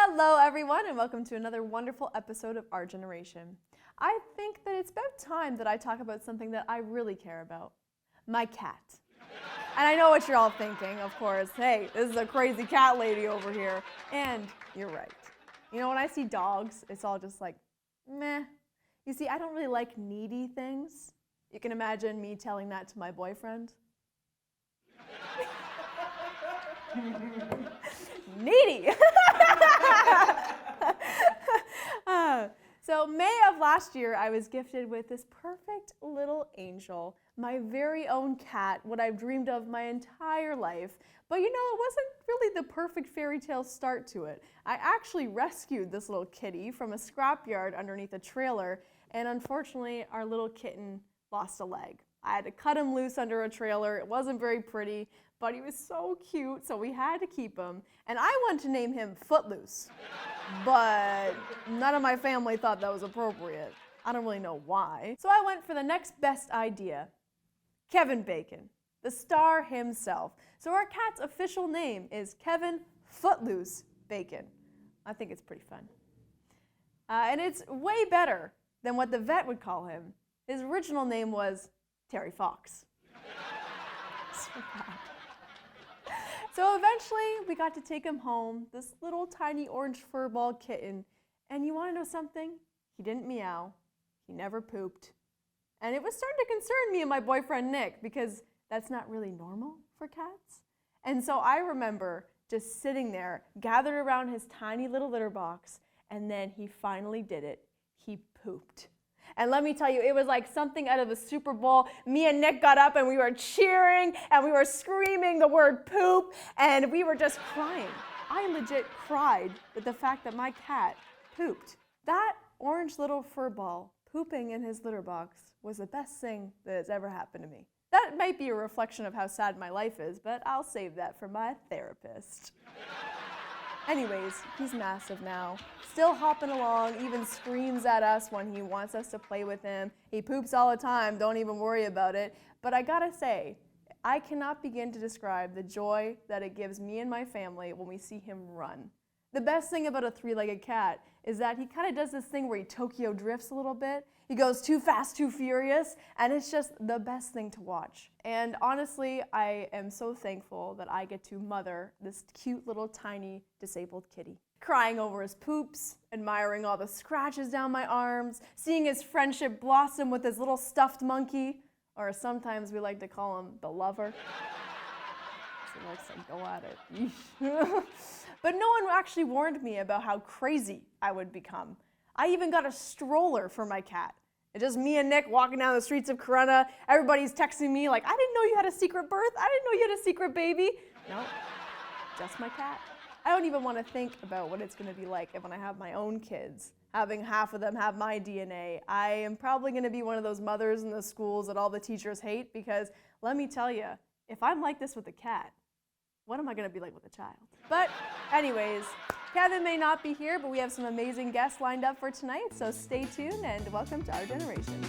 Hello everyone and welcome to another wonderful episode of Our Generation. I think that it's about time that I talk about something that I really care about, my cat. And I know what you're all thinking, of course, hey, this is a crazy cat lady over here. And you're right. You know, when I see dogs, it's all just like, meh. You see, I don't really like needy things. You can imagine me telling that to my boyfriend. Needy! So May of last year, I was gifted with this perfect little angel, my very own cat, what I've dreamed of my entire life. But you know, it wasn't really the perfect fairy tale start to it. I actually rescued this little kitty from a scrapyard underneath a trailer, and unfortunately, our little kitten lost a leg. I had to cut him loose under a trailer. It wasn't very pretty, but he was so cute, so we had to keep him. And I wanted to name him Footloose, but none of my family thought that was appropriate. I don't really know why. So I went for the next best idea, Kevin Bacon, the star himself. So our cat's official name is Kevin Footloose Bacon. I think it's pretty fun. And it's way better than what the vet would call him. His original name was Terry Fox. So eventually, we got to take him home, this little tiny orange furball kitten. And you want to know something? He didn't meow. He never pooped. And it was starting to concern me and my boyfriend Nick, because that's not really normal for cats. And so I remember just sitting there, gathered around his tiny little litter box, and then he finally did it. He pooped. And let me tell you, it was like something out of the Super Bowl. Me and Nick got up and we were cheering and we were screaming the word poop and we were just crying. I legit cried with the fact that my cat pooped. That orange little fur ball pooping in his litter box was the best thing that has ever happened to me. That might be a reflection of how sad my life is, but I'll save that for my therapist. Anyways, he's massive now, still hopping along, even screams at us when he wants us to play with him. He poops all the time, don't even worry about it. But I gotta say, I cannot begin to describe the joy that it gives me and my family when we see him run. The best thing about a three-legged cat is that he kind of does this thing where he Tokyo drifts a little bit. He goes too fast, too furious, and it's just the best thing to watch. And honestly, I am so thankful that I get to mother this cute little tiny disabled kitty. Crying over his poops, admiring all the scratches down my arms, seeing his friendship blossom with his little stuffed monkey, or sometimes we like to call him the lover. He likes to go at it. But no one actually warned me about how crazy I would become. I even got a stroller for my cat. It's just me and Nick walking down the streets of Corunna. Everybody's texting me like, I didn't know you had a secret birth. I didn't know you had a secret baby. No, just my cat. I don't even want to think about what it's going to be like when I have my own kids, having half of them have my DNA. I am probably going to be one of those mothers in the schools that all the teachers hate, because let me tell you, if I'm like this with a cat, what am I going to be like with a child? But anyways, Kevin may not be here, but we have some amazing guests lined up for tonight, so stay tuned and welcome to Our Generation.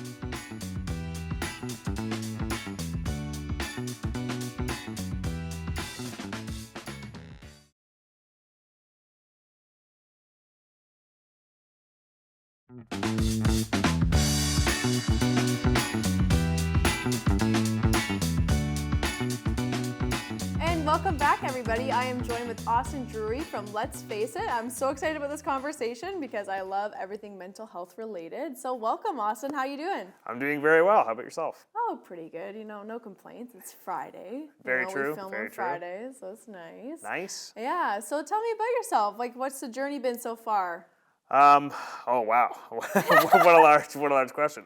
Welcome back, everybody. I am joined with Austin Drury from Let's Face It. I'm so excited about this conversation because I love everything mental health related. So welcome, Austin. How you doing? I'm doing very well. How about yourself? Oh, pretty good. You know, no complaints. It's Friday. Very true. We film very on Fridays, so it's nice. Nice. Yeah. So tell me about yourself. Like, what's the journey been so far? Oh wow. what a large question.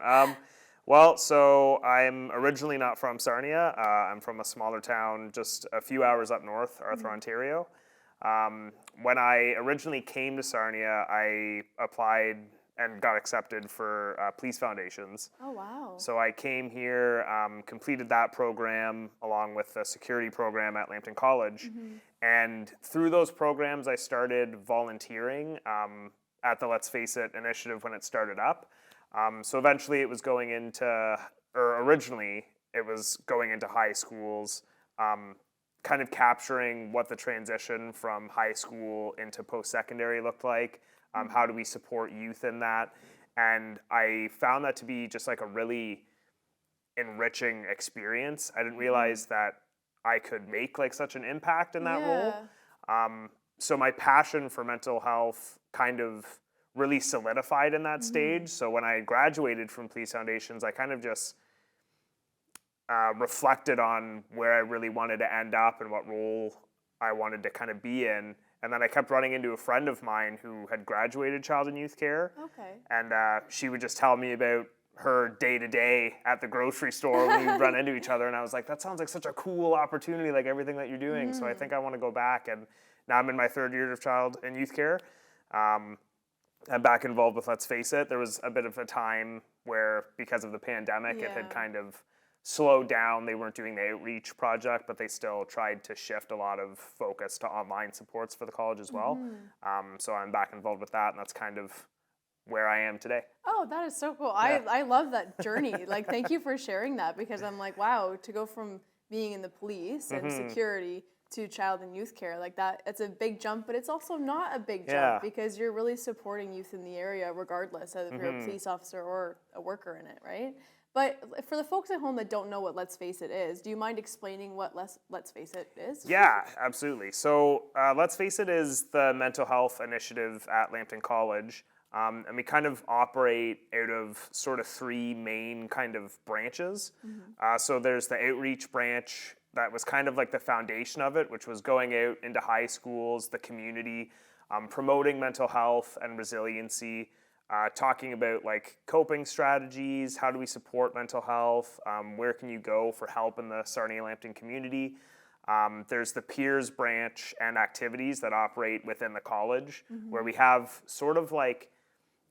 Well, so I'm originally not from Sarnia. I'm from a smaller town just a few hours up north, Arthur, Ontario. When I originally came to Sarnia, I applied and got accepted for police foundations. Oh, wow. So I came here, completed that program along with the security program at Lambton College. And through those programs, I started volunteering at the Let's Face It initiative when it started up. So eventually it was going into, or originally it was going into high schools, kind of capturing what the transition from high school into post-secondary looked like. How do we support youth in that? And I found that to be just like a really enriching experience. I didn't realize that I could make like such an impact in that role. So my passion for mental health kind of really solidified in that stage. So when I graduated from Police Foundations, I kind of just reflected on where I really wanted to end up and what role I wanted to kind of be in. And then I kept running into a friend of mine who had graduated child and youth care. Okay. And she would just tell me about her day-to-day at the grocery store when we'd run into each other. And I was like, that sounds like such a cool opportunity, like everything that you're doing. So I think I want to go back. And now I'm in my 3rd year of child and youth care. I'm back involved with Let's Face It. There was a bit of a time where, because of the pandemic, it had kind of slowed down. They weren't doing the outreach project, but they still tried to shift a lot of focus to online supports for the college as well. So I'm back involved with that, and that's kind of where I am today. Oh, that is so cool. I love that journey. Like, thank you for sharing that, because I'm like, wow, to go from being in the police and security to child and youth care, like that, it's a big jump, but it's also not a big jump because you're really supporting youth in the area regardless of if you're a police officer or a worker in it, right? But for the folks at home that don't know what Let's Face It is, do you mind explaining what Let's Face It is? Yeah, absolutely. So Let's Face It is the mental health initiative at Lambton College. And we kind of operate out of sort of 3 main kind of branches. So there's the outreach branch that was kind of like the foundation of it, which was going out into high schools, the community, promoting mental health and resiliency, talking about like coping strategies, how do we support mental health, where can you go for help in the Sarnia-Lambton community. There's the peers branch and activities that operate within the college, where we have sort of like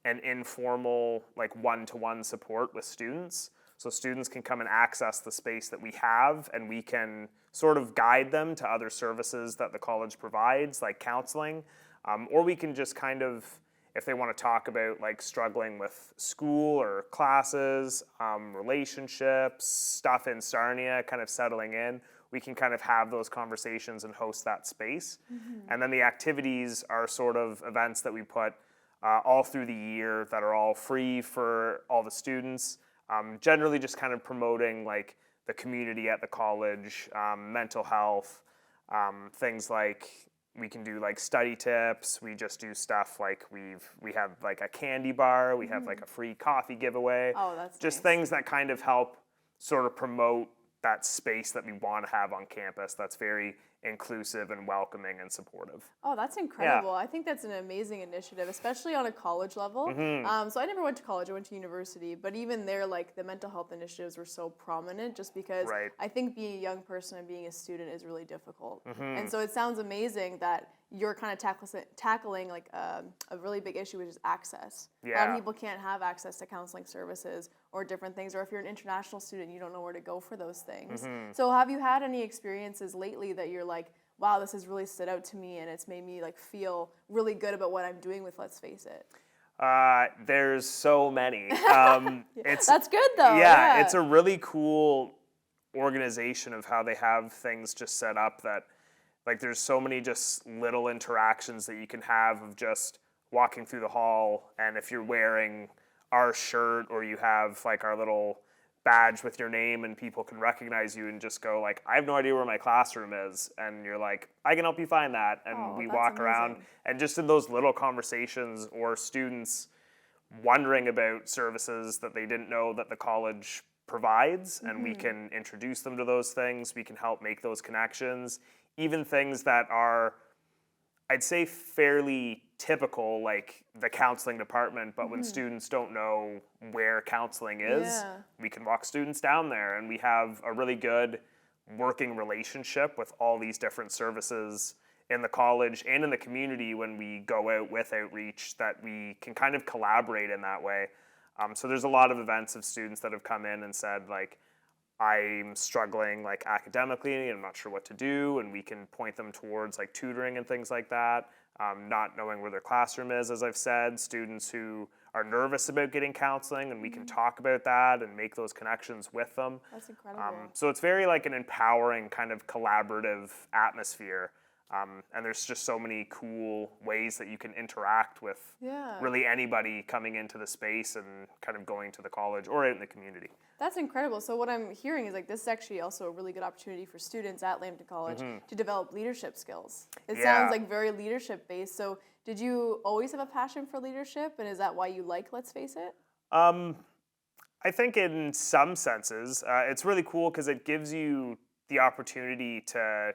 an informal, like one-to-one support with students. So students can come and access the space that we have, and we can sort of guide them to other services that the college provides, like counseling, or we can just kind of, if they want to talk about like struggling with school or classes, relationships, stuff in Sarnia, kind of settling in, we can kind of have those conversations and host that space. And then the activities are sort of events that we put all through the year that are all free for all the students, generally just kind of promoting like the community at the college, mental health, things like we can do like study tips. We just do stuff like we have like a candy bar. We have like a free coffee giveaway. Oh, that's just nice. things that kind of help sort of promote that space that we want to have on campus that's very inclusive and welcoming and supportive. Oh, that's incredible. I think that's an amazing initiative, especially on a college level. So I never went to college, I went to university, but even there, like the mental health initiatives were so prominent just because I think being a young person and being a student is really difficult. And so it sounds amazing that you're kind of tackling like a really big issue, which is access. A lot of people can't have access to counseling services or different things, or if you're an international student, you don't know where to go for those things. So have you had any experiences lately that you're like, wow, this has really stood out to me and it's made me like feel really good about what I'm doing with Let's Face It? There's so many. That's good though. Yeah, it's a really cool organization of how they have things just set up that like there's so many just little interactions that you can have of just walking through the hall, and if you're wearing our shirt or you have like our little badge with your name and people can recognize you and just go like, I have no idea where my classroom is, and you're like, I can help you find that, and we walk around, and just in those little conversations, or students wondering about services that they didn't know that the college provides, and we can introduce them to those things, we can help make those connections, even things that are, I'd say, fairly typical, like the counseling department, but when students don't know where counseling is, we can walk students down there, and we have a really good working relationship with all these different services in the college and in the community when we go out with outreach, that we can kind of collaborate in that way. So there's a lot of events of students that have come in and said like, I'm struggling like academically and I'm not sure what to do, and we can point them towards like tutoring and things like that. not knowing where their classroom is, as I've said, students who are nervous about getting counseling, and we can talk about that and make those connections with them. That's incredible. So it's very like an empowering kind of collaborative atmosphere. And there's just so many cool ways that you can interact with really anybody coming into the space and kind of going to the college or out in the community. That's incredible. So what I'm hearing is like this is actually also a really good opportunity for students at Lambton College to develop leadership skills. It sounds like very leadership based. So did you always have a passion for leadership, and is that why you like Let's Face It? I think in some senses, it's really cool because it gives you the opportunity to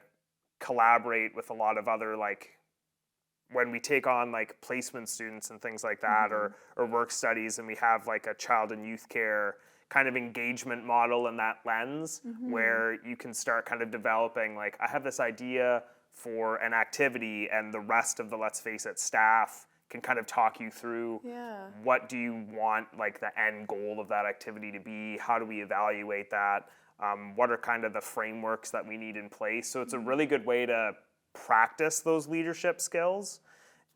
collaborate with a lot of other, like when we take on like placement students and things like that, or work studies, and we have like a child and youth care kind of engagement model in that lens where you can start kind of developing like, I have this idea for an activity, and the rest of the Let's Face It staff can kind of talk you through what do you want like the end goal of that activity to be, how do we evaluate that, what are kind of the frameworks that we need in place. So it's a really good way to practice those leadership skills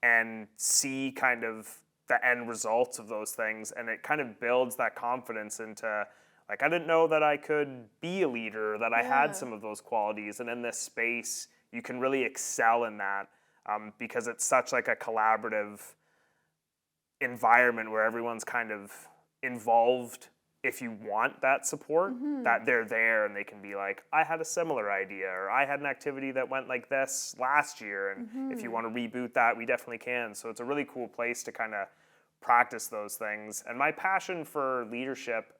and see kind of the end results of those things, and it kind of builds that confidence into like, I didn't know that I could be a leader, that I had some of those qualities, and in this space you can really excel in that because it's such like a collaborative environment where everyone's kind of involved. If you want that support, that they're there and they can be like, I had a similar idea, or I had an activity that went like this last year, and if you want to reboot that, we definitely can. So it's a really cool place to kind of practice those things. And my passion for leadership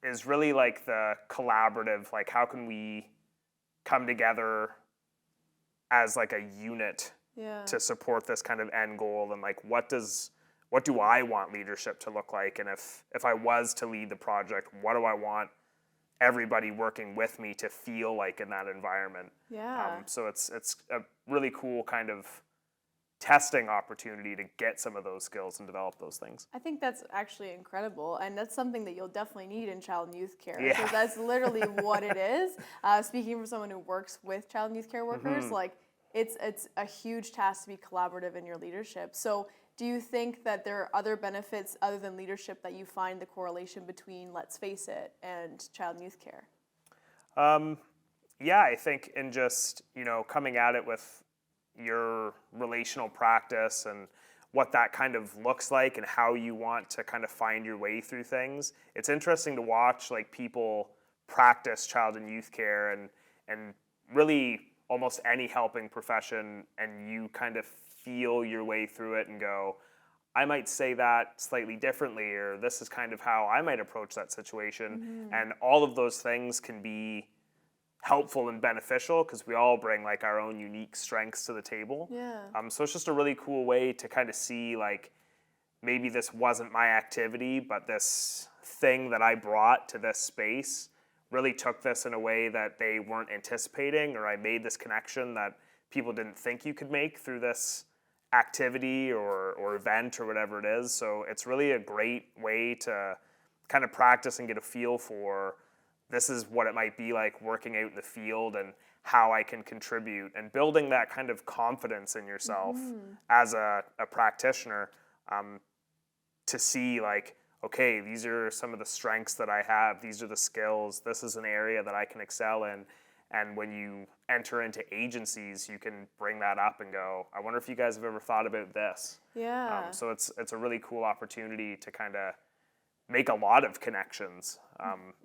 is really like the collaborative, like how can we come together as like a unit to support this kind of end goal, and like what do I want leadership to look like, and if I was to lead the project, what do I want everybody working with me to feel like in that environment? So it's a really cool kind of testing opportunity to get some of those skills and develop those things. I think that's actually incredible, and that's something that you'll definitely need in child and youth care, because that's literally what it is. Speaking from someone who works with child and youth care workers, like it's a huge task to be collaborative in your leadership. So do you think that there are other benefits other than leadership that you find the correlation between Let's Face It and child and youth care? Yeah, I think in just, coming at it with your relational practice and what that kind of looks like and how you want to kind of find your way through things. It's interesting to watch like people practice child and youth care and really almost any helping profession, and you kind of feel your way through it and go, I might say that slightly differently, or this is kind of how I might approach that situation. And all of those things can be helpful and beneficial because we all bring like our own unique strengths to the table. So it's just a really cool way to kind of see like, maybe this wasn't my activity, but this thing that I brought to this space really took this in a way that they weren't anticipating, or I made this connection that people didn't think you could make through this activity or event or whatever it is. So it's really a great way to kind of practice and get a feel for, this is what it might be like working out in the field and how I can contribute, and building that kind of confidence in yourself as a practitioner, to see like, okay, these are some of the strengths that I have, these are the skills, this is an area that I can excel in. And when you enter into agencies, you can bring that up and go, I wonder if you guys have ever thought about this. So it's a really cool opportunity to kind of make a lot of connections.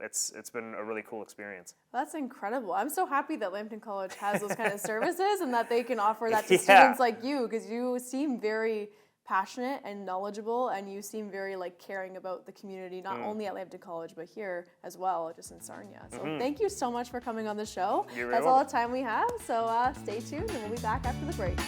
It's been a really cool experience. That's incredible. I'm so happy that Lambton College has those kind of services and that they can offer that to students like you, because you seem very passionate and knowledgeable, and you seem very like caring about the community, not only at Lambton College but here as well, just in Sarnia. So thank you so much for coming on the show. That's all the time we have, so stay tuned and we'll be back after the break.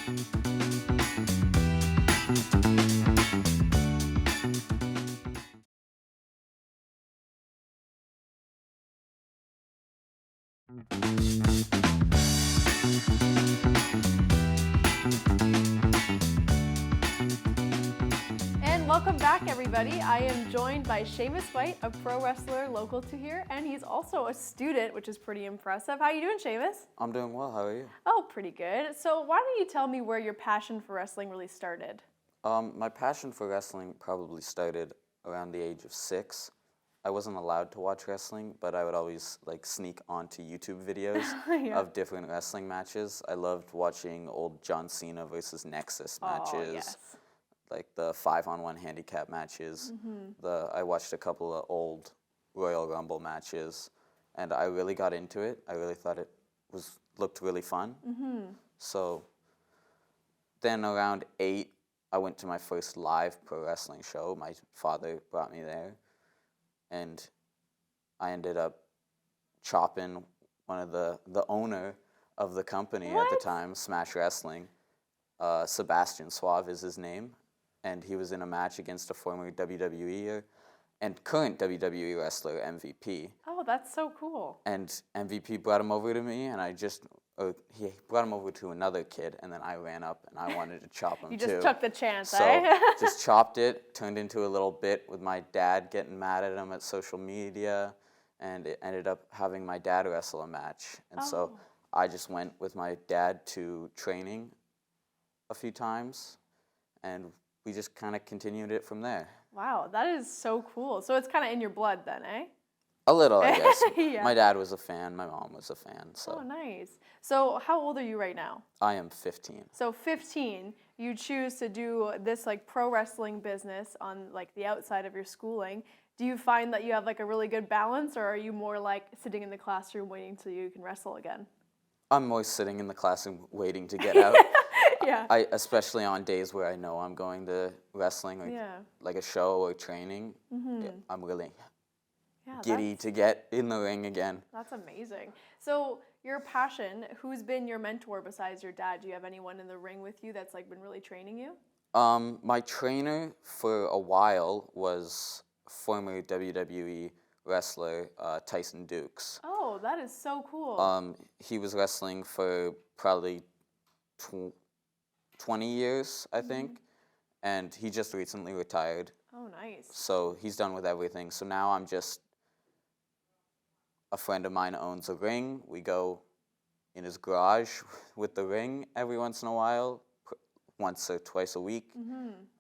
welcome back, everybody. I am joined by Seamus White, a pro wrestler local to here, and he's also a student, which is pretty impressive. How are you doing, Seamus? I'm doing well. How are you? Oh, pretty good. So why don't you tell me where your passion for wrestling really started? My passion for wrestling probably started around the age of 6. I wasn't allowed to watch wrestling, but I would always sneak onto YouTube videos Yeah. of different wrestling matches. I loved watching old John Cena versus Nexus matches, Oh, yes. like the 5-on-1 handicap matches. I watched a couple of old Royal Rumble matches, and I really got into it. I really thought it looked really fun. So then around 8, I went to my first live pro wrestling show. My father brought me there, and I ended up chopping one of the owner of the company at the time, Smash Wrestling. Sebastian Suave is his name, and he was in a match against a former WWE and current WWE wrestler, MVP. Oh, that's so cool. And MVP brought him over to me, and he brought him over to another kid, and then I ran up and I wanted to chop him You too. just took the chance, So eh? just chopped it, turned into a little bit with my dad getting mad at him at social media, and it ended up having my dad wrestle a match. And so I just went with my dad to training a few times, and we just kind of continued it from there. Wow, that is so cool. So it's kind of in your blood then, eh? A little, I guess. Yeah. My dad was a fan, my mom was a fan, so Oh, nice. So how old are you right now? I am 15. So 15, you choose to do this pro wrestling business on the outside of your schooling. Do you find that you have a really good balance, or are you more sitting in the classroom waiting till you can wrestle again? I'm more sitting in the classroom waiting to get out. Yeah. Especially on days where I know I'm going to wrestling or like a show or training, I'm really giddy to get in the ring again. That's amazing. So your passion, who's been your mentor besides your dad? Do you have anyone in the ring with you that's been really training you? My trainer for a while was former WWE wrestler Tyson Dukes. Oh, that is so cool. He was wrestling for probably 20 years, I think, and he just recently retired. Oh, nice. So he's done with everything. So now I'm just, a friend of mine owns a ring. We go in his garage with the ring every once in a while, once or twice a week,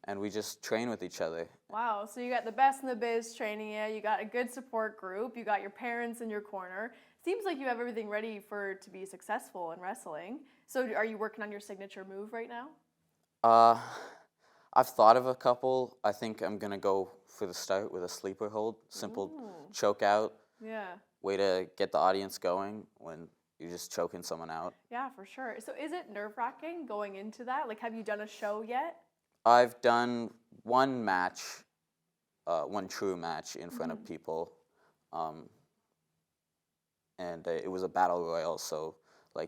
and we just train with each other. Wow, so you got the best in the biz training you, you got a good support group, you got your parents in your corner. Seems like you have everything ready to be successful in wrestling. So are you working on your signature move right now? I've thought of a couple. I think I'm going to go for the start with a sleeper hold, simple choke out. Yeah. Way to get the audience going when you're just choking someone out. Yeah, for sure. So is it nerve-wracking going into that? Have you done a show yet? I've done one match, one true match in front of people, and it was a battle royal, so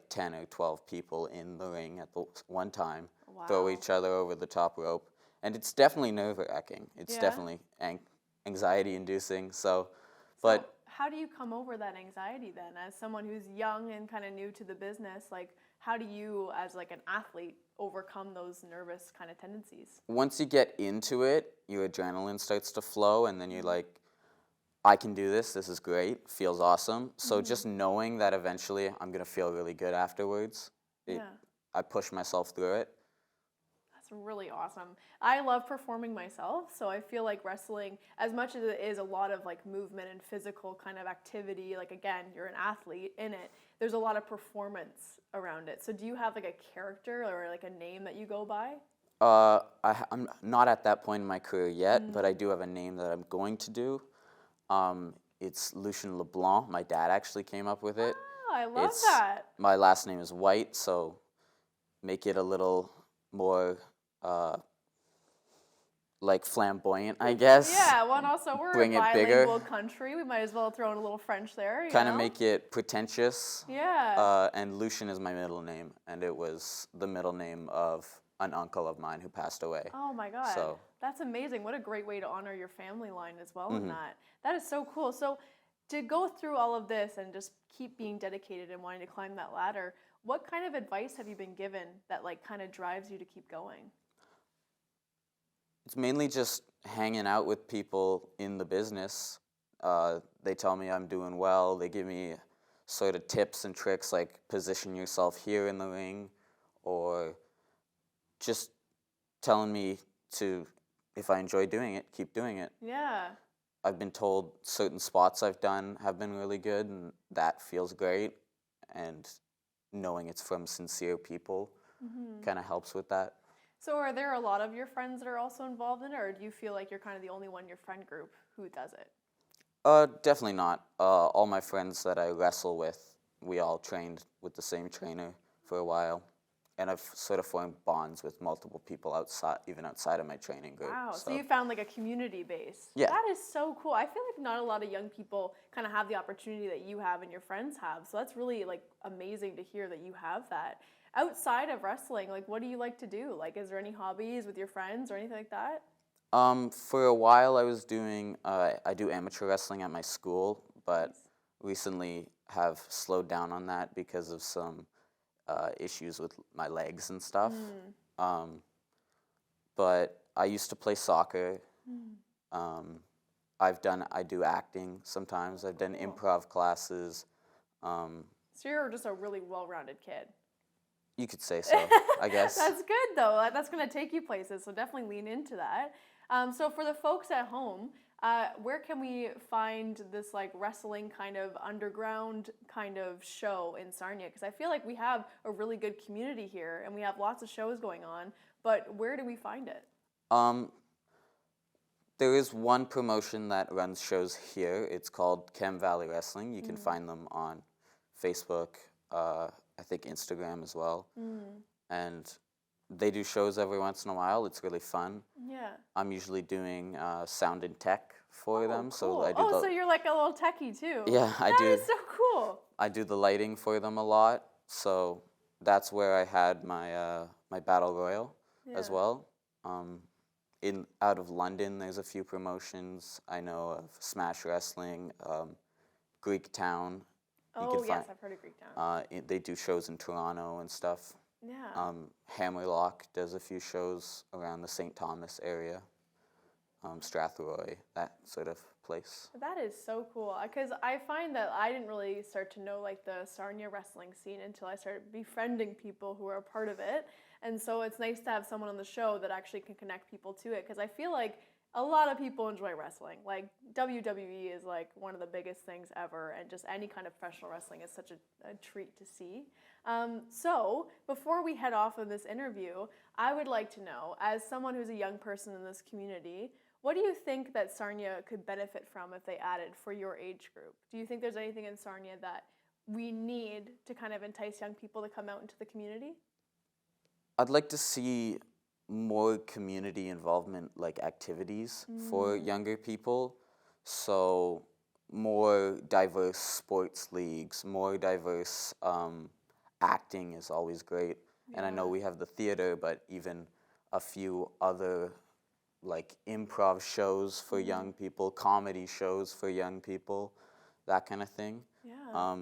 10 or 12 people in the ring at the one time, throw each other over the top rope, and it's definitely nerve-wracking. It's definitely anxiety-inducing. So how do you come over that anxiety then, as someone who's young and kind of new to the business? How do you, as an athlete, overcome those nervous kind of tendencies? Once you get into it, your adrenaline starts to flow, and then you're like, I can do this. This is great. Feels awesome. So just knowing that eventually I'm gonna feel really good afterwards, I push myself through it. That's really awesome. I love performing myself, so I feel like wrestling, as much as it is a lot of movement and physical kind of activity, again, you're an athlete in it, there's a lot of performance around it. So do you have a character or a name that you go by? I'm not at that point in my career yet, but I do have a name that I'm going to do. It's Lucien LeBlanc. My dad actually came up with it. Oh, I love that. My last name is White, so make it a little more flamboyant, I guess. Yeah, well, and also we're Bring a it bigger. bilingual country. We might as well throw in a little French there. Kind of make it pretentious. Yeah. And Lucien is my middle name, and it was the middle name of an uncle of mine who passed away. Oh my God. So that's amazing. What a great way to honor your family line as well in that. That is so cool. So to go through all of this and just keep being dedicated and wanting to climb that ladder, what kind of advice have you been given that kind of drives you to keep going? It's mainly just hanging out with people in the business. They tell me I'm doing well. They give me sort of tips and tricks like position yourself here in the ring, or just telling me to, if I enjoy doing it, keep doing it. Yeah. I've been told certain spots I've done have been really good, and that feels great. And knowing it's from sincere people kind of helps with that. So are there a lot of your friends that are also involved in it, or do you feel like you're kind of the only one in your friend group who does it? Definitely not. All my friends that I wrestle with, we all trained with the same trainer for a while. And I've sort of formed bonds with multiple people outside, even outside of my training group. Wow, so you found like a community base. Yeah. That is so cool. I feel like not a lot of young people kind of have the opportunity that you have and your friends have. So that's really like amazing to hear that you have that. Outside of wrestling, like what do you like to do? Like is there any hobbies with your friends or anything like that? For a while I was doing, I do amateur wrestling at my school, but recently have slowed down on that because of some issues with my legs and stuff. But I used to play soccer. I do acting sometimes. I've done improv classes. So you're just a really well-rounded kid. You could say so, I guess. That's good though. That's going to take you places, so definitely lean into that. So for the folks at home, where can we find this like wrestling kind of underground kind of show in Sarnia? Because I feel like we have a really good community here and we have lots of shows going on, but where do we find it? There is one promotion that runs shows here. It's called Chem Valley Wrestling. You can find them on Facebook, I think Instagram as well. And they do shows every once in a while. It's really fun. Yeah. I'm usually doing sound and tech for them. Cool. So I do so you're like a little techie too. Yeah, I do. That is so cool. I do the lighting for them a lot. So that's where I had my my battle royal as well. Out of London, there's a few promotions. I know of Smash Wrestling, Greek Town. Oh yes, I've heard of Greek Town. They do shows in Toronto and stuff. Yeah. Hammerlock does a few shows around the St. Thomas area, Strathroy, that sort of place. That is so cool, because I find that I didn't really start to know like the Sarnia wrestling scene until I started befriending people who are a part of it, and so it's nice to have someone on the show that actually can connect people to it, because I feel like a lot of people enjoy wrestling. Like WWE is like one of the biggest things ever, and just any kind of professional wrestling is such a treat to see. So before we head off of this interview, I would like to know, as someone who's a young person in this community, what do you think that Sarnia could benefit from if they added for your age group? Do you think there's anything in Sarnia that we need to kind of entice young people to come out into the community? I'd like to see more community involvement, like activities for younger people. So more diverse sports leagues, more diverse acting is always great. And I know we have the theater, but even a few other like improv shows for young people, comedy shows for young people, that kind of thing. Yeah.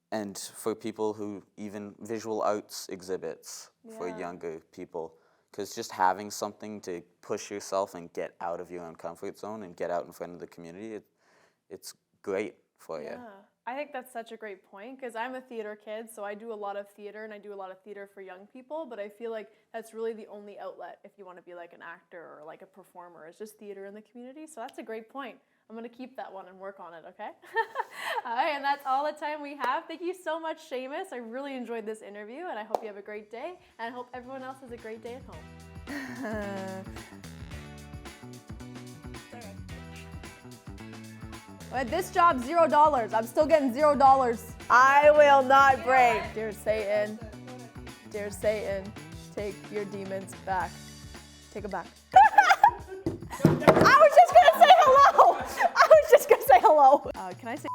And for people who even visual arts exhibits for younger people, because just having something to push yourself and get out of your own comfort zone and get out in front of the community, it's great for you. Yeah, I think that's such a great point, because I'm a theater kid, so I do a lot of theater, and I do a lot of theater for young people, but I feel like that's really the only outlet if you want to be like an actor or like a performer, is just theater in the community. So that's a great point. I'm going to keep that one and work on it, okay? All right, and that's all the time we have. Thank you so much, Seamus. I really enjoyed this interview, and I hope you have a great day, and I hope everyone else has a great day at home. At this job, $0. I'm still getting $0. I will not break. Dear Satan, take your demons back. Take them back. I was just gonna say hello. Can I say?